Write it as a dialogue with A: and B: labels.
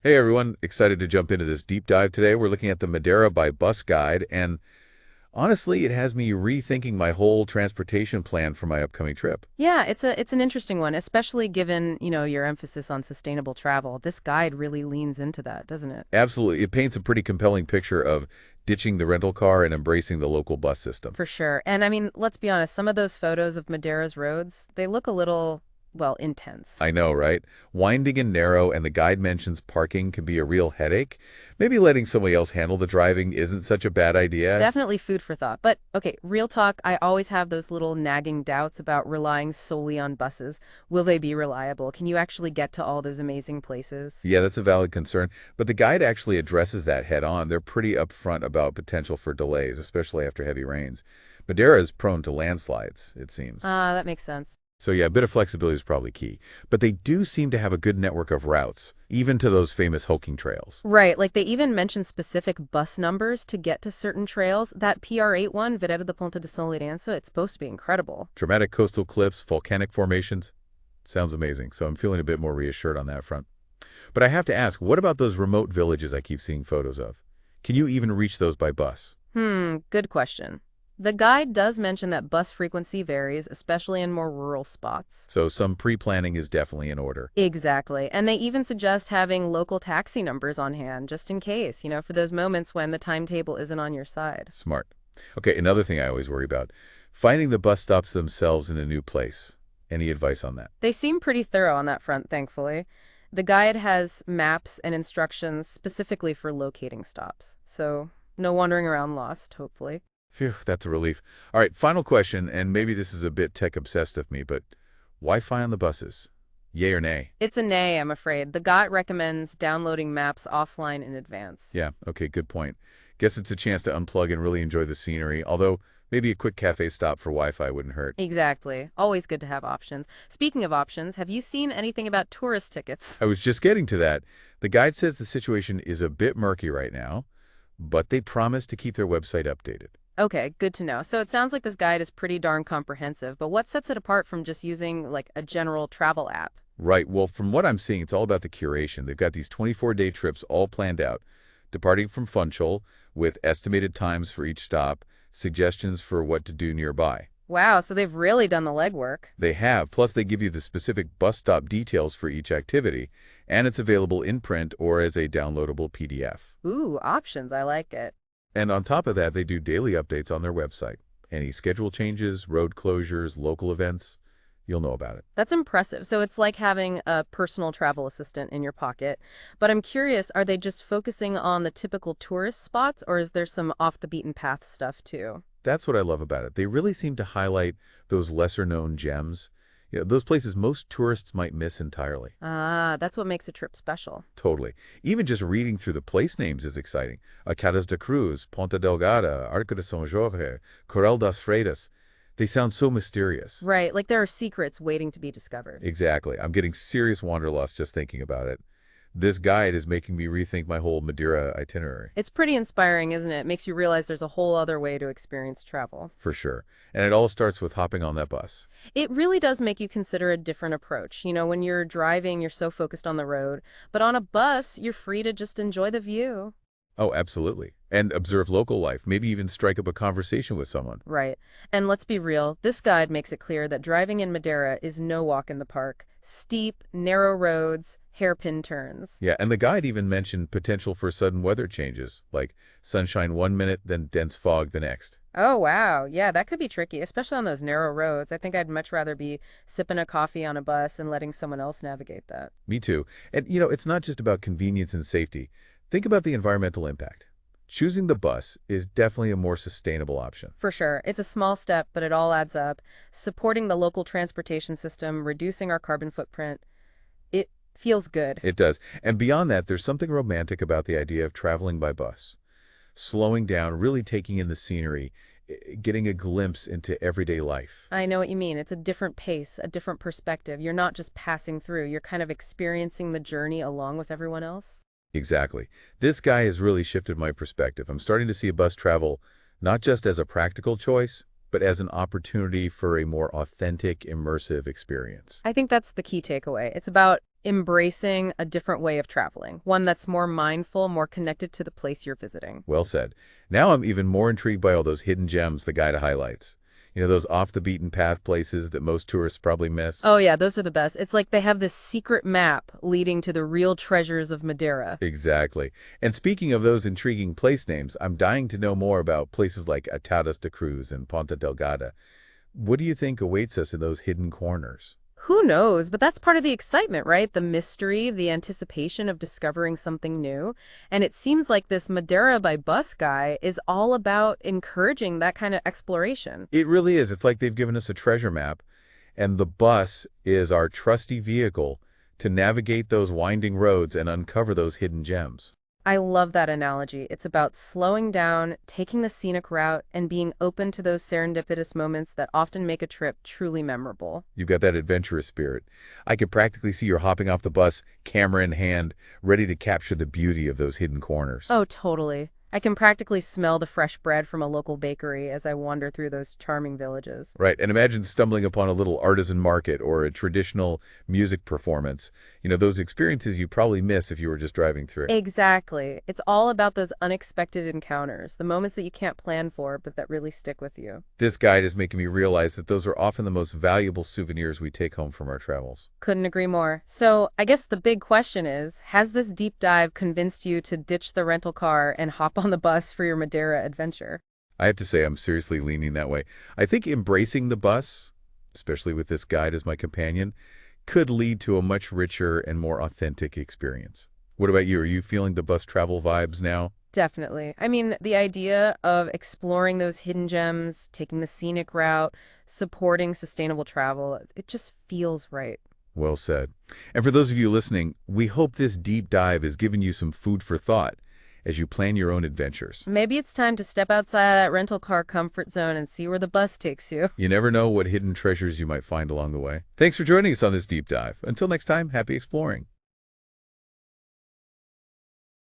A: Hey everyone, excited to jump into this deep dive today. We're looking at the Madeira by Bus guide, and honestly, it has me rethinking my whole transportation plan for my upcoming trip.
B: Yeah, it's an interesting one, especially given, your emphasis on sustainable travel. This guide really leans into that, doesn't it?
A: Absolutely, it paints a pretty compelling picture of ditching the rental car and embracing the local bus system.
B: For sure. And I mean, let's be honest, some of those photos of Madeira's roads, they look a little, well, intense.
A: I know, right? Winding and narrow, and the guide mentions parking can be a real headache. Maybe letting somebody else handle the driving isn't such a bad idea.
B: Definitely food for thought. But okay, real talk, I always have those little nagging doubts about relying solely on buses. Will they be reliable? Can you actually get to all those amazing places?
A: Yeah, that's a valid concern, but the guide actually addresses that head on. They're pretty upfront about potential for delays, especially after heavy rains. Madeira is prone to landslides, it seems.
B: Ah, that makes sense.
A: So yeah, a bit of flexibility is probably key. But they do seem to have a good network of routes, even to those famous hiking trails.
B: Right, like they even mention specific bus numbers to get to certain trails. That PR8 one, Vereda de Ponta de São Lourenço, it's supposed to be incredible.
A: Dramatic coastal cliffs, volcanic formations. Sounds amazing, so I'm feeling a bit more reassured on that front. But I have to ask, what about those remote villages I keep seeing photos of? Can you even reach those by bus?
B: Good question. The guide does mention that bus frequency varies, especially in more rural spots.
A: So some pre-planning is definitely in order.
B: Exactly. And they even suggest having local taxi numbers on hand just in case, for those moments when the timetable isn't on your side.
A: Smart. Okay, another thing I always worry about, finding the bus stops themselves in a new place. Any advice on that?
B: They seem pretty thorough on that front, thankfully. The guide has maps and instructions specifically for locating stops. So no wandering around lost, hopefully.
A: Phew, that's a relief. All right, final question, and maybe this is a bit tech-obsessed of me, but Wi-Fi on the buses? Yay or nay?
B: It's a nay, I'm afraid. The guide recommends downloading maps offline in advance.
A: Yeah, okay, good point. Guess it's a chance to unplug and really enjoy the scenery, although maybe a quick cafe stop for Wi-Fi wouldn't hurt.
B: Exactly. Always good to have options. Speaking of options, have you seen anything about tourist tickets?
A: I was just getting to that. The guide says the situation is a bit murky right now, but they promise to keep their website updated.
B: Okay, good to know. So it sounds like this guide is pretty darn comprehensive, but what sets it apart from just using like a general travel app?
A: Right. Well, from what I'm seeing, it's all about the curation. They've got these 24-day trips all planned out, departing from Funchal with estimated times for each stop, suggestions for what to do nearby.
B: Wow, so they've really done the legwork.
A: They have, plus they give you the specific bus stop details for each activity, and it's available in print or as a downloadable PDF.
B: Ooh, options. I like it.
A: And on top of that, they do daily updates on their website. Any schedule changes, road closures, local events, you'll know about it.
B: That's impressive. So it's like having a personal travel assistant in your pocket. But I'm curious, are they just focusing on the typical tourist spots, or is there some off the beaten path stuff too?
A: That's what I love about it. They really seem to highlight those lesser-known gems, those places most tourists might miss entirely.
B: Ah, that's what makes a trip special.
A: Totally. Even just reading through the place names is exciting. Acadas de Cruz, Ponta Delgada, Arco de São Jorge, Corral das Freitas. They sound so mysterious.
B: Right, like there are secrets waiting to be discovered.
A: Exactly. I'm getting serious wanderlust just thinking about it. This guide is making me rethink my whole Madeira itinerary.
B: It's pretty inspiring, isn't it? It makes you realize there's a whole other way to experience travel.
A: For sure. And it all starts with hopping on that bus.
B: It really does make you consider a different approach. When you're driving, you're so focused on the road, but on a bus, you're free to just enjoy the view.
A: Oh, absolutely. And observe local life, maybe even strike up a conversation with someone.
B: Right. And let's be real, this guide makes it clear that driving in Madeira is no walk in the park. Steep, narrow roads, hairpin turns.
A: Yeah, and the guide even mentioned potential for sudden weather changes, like sunshine one minute, then dense fog the next.
B: Oh, wow. Yeah, that could be tricky, especially on those narrow roads. I think I'd much rather be sipping a coffee on a bus and letting someone else navigate that.
A: Me too. And it's not just about convenience and safety. Think about the environmental impact. Choosing the bus is definitely a more sustainable option.
B: For sure. It's a small step, but it all adds up. Supporting the local transportation system, reducing our carbon footprint, it feels good.
A: It does. And beyond that, there's something romantic about the idea of traveling by bus. Slowing down, really taking in the scenery, getting a glimpse into everyday life.
B: I know what you mean. It's a different pace, a different perspective. You're not just passing through, you're kind of experiencing the journey along with everyone else.
A: Exactly. This guy has really shifted my perspective. I'm starting to see bus travel not just as a practical choice, but as an opportunity for a more authentic, immersive experience.
B: I think that's the key takeaway. It's about embracing a different way of traveling, one that's more mindful, more connected to the place you're visiting.
A: Well said. Now I'm even more intrigued by all those hidden gems the guide highlights. Those off-the-beaten-path places that most tourists probably miss.
B: Oh yeah, those are the best. It's like they have this secret map leading to the real treasures of Madeira.
A: Exactly. And speaking of those intriguing place names, I'm dying to know more about places like Atadas de Cruz and Ponta Delgada. What do you think awaits us in those hidden corners?
B: Who knows? But that's part of the excitement, right? The mystery, the anticipation of discovering something new. And it seems like this Madeira by Bus guy is all about encouraging that kind of exploration.
A: It really is. It's like they've given us a treasure map, and the bus is our trusty vehicle to navigate those winding roads and uncover those hidden gems.
B: I love that analogy. It's about slowing down, taking the scenic route, and being open to those serendipitous moments that often make a trip truly memorable.
A: You've got that adventurous spirit. I could practically see you hopping off the bus, camera in hand, ready to capture the beauty of those hidden corners.
B: Oh, totally. I can practically smell the fresh bread from a local bakery as I wander through those charming villages.
A: Right, and imagine stumbling upon a little artisan market or a traditional music performance. Those experiences you probably miss if you were just driving through.
B: Exactly. It's all about those unexpected encounters, the moments that you can't plan for, but that really stick with you.
A: This guide is making me realize that those are often the most valuable souvenirs we take home from our travels.
B: Couldn't agree more. So I guess the big question is, has this deep dive convinced you to ditch the rental car and hop on the bus for your Madeira adventure?
A: I have to say I'm seriously leaning that way. I think embracing the bus, especially with this guide as my companion, could lead to a much richer and more authentic experience. What about you? Are you feeling the bus travel vibes now?
B: Definitely. I mean, the idea of exploring those hidden gems, taking the scenic route, supporting sustainable travel, it just feels right.
A: Well said. And for those of you listening, we hope this deep dive has given you some food for thought as you plan your own adventures.
B: Maybe it's time to step outside that rental car comfort zone and see where the bus takes you.
A: You never know what hidden treasures you might find along the way. Thanks for joining us on this deep dive. Until next time, happy exploring.